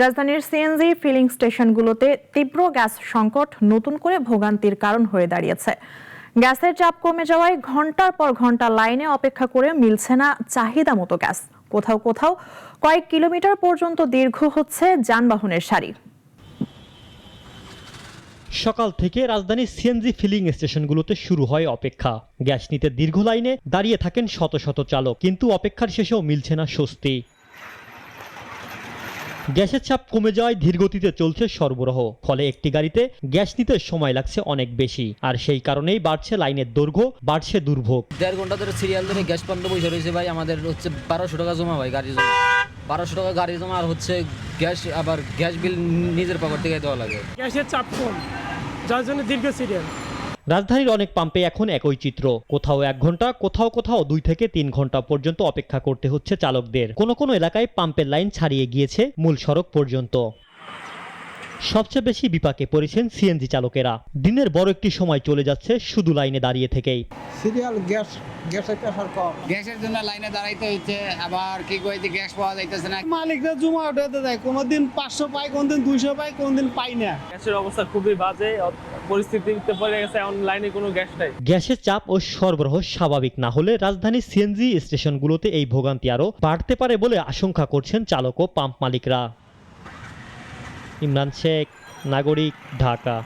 রাজধানীর CNG filling স্টেশনগুলোতে তীব্র gas সংকট নতুন করে ভোগান্তির কারণ হয়ে দাঁড়িয়েছে। গ্যাসের চাপ কমে যাওয়ায় ঘন্টার পর ঘন্টা লাইনে অপেক্ষা করে মিলছে না চাহিদা মতো গ্যাস। কোথাও কোথাও কয়েক কিলোমিটার পর্যন্ত দীর্ঘ হচ্ছে যানবাহনের সারি। সকাল থেকে রাজধানীর সিএনজি ফিলিং স্টেশনগুলোতে শুরু হয় অপেক্ষা। গ্যাস নিতে দীর্ঘ লাইনে দাঁড়িয়ে থাকেন শত শত চালক, কিন্তু অপেক্ষার শেষেও মিলছে না স্বস্তি। গ্যাসের চাপ কমে যাওয়ায় ধীরগতিতে চলছে সরবরাহ, ফলে একটি গাড়িতে গ্যাস নিতে সময় লাগছে অনেক বেশি। আর সেই কারণেই বাড়ছে লাইনের দৈর্ঘ্য, বাড়ছে দুর্ভোগ। 1.5 ঘন্টা ধরে সিরিয়াল ধরে গ্যাস পাম্পে বসে রয়েছে ভাই। আমাদের হচ্ছে 1200 টাকা জমা ভাই, গাড়ি জমা 1200 টাকা গাড়ি জমা, আর হচ্ছে গ্যাস, আবার গ্যাস বিল নিজের পকেট থেকে দেওয়া লাগে। গ্যাসের চাপ কম, যার জন্য দীর্ঘ সিরিয়াল। রাজধানীর অনেক পাম্পে এখন একই চিত্র, কোথাও 1 ঘন্টা, কোথাও কোথাও 2 থেকে 3 ঘন্টা পর্যন্ত অপেক্ষা করতে হচ্ছে চালকদের। কোনো কোনো এলাকায় পাম্পের লাইন ছাড়িয়ে গিয়েছে মূল সড়ক পর্যন্ত। সবচেয়ে বেশি বিপাকে পড়েছেন সিএনজি চালকেরা। দিনের বড় একটি সময় চলে যাচ্ছে শুধু লাইনে দাঁড়িয়ে থেকেই। সিরিয়াল গ্যাসের প্রেসার কম, গ্যাসের জন্য লাইনে দাঁড়াইতে হচ্ছে, আবার কি কইতে গ্যাস পাওয়া যাইতেছে না। মালিকরা জমা উঠাতে দেয়, কোনোদিন 500 পায়, কোনোদিন 200 পায়, কোনোদিন পাই না। গ্যাসের অবস্থা খুবই বাজে পরিস্থিতিতে পড়ে গেছে, এখন লাইনে কোনো গ্যাস নাই। গ্যাসের চাপ ও সরবরাহ স্বাভাবিক না হলে রাজধানীর সিএনজি স্টেশনগুলোতে এই ভোগান্তি আরও বাড়তে পারে বলে আশঙ্কা করছেন চালক ও পাম্প মালিকরা। ইমরান শেখ, নাগরিক, ঢাকা।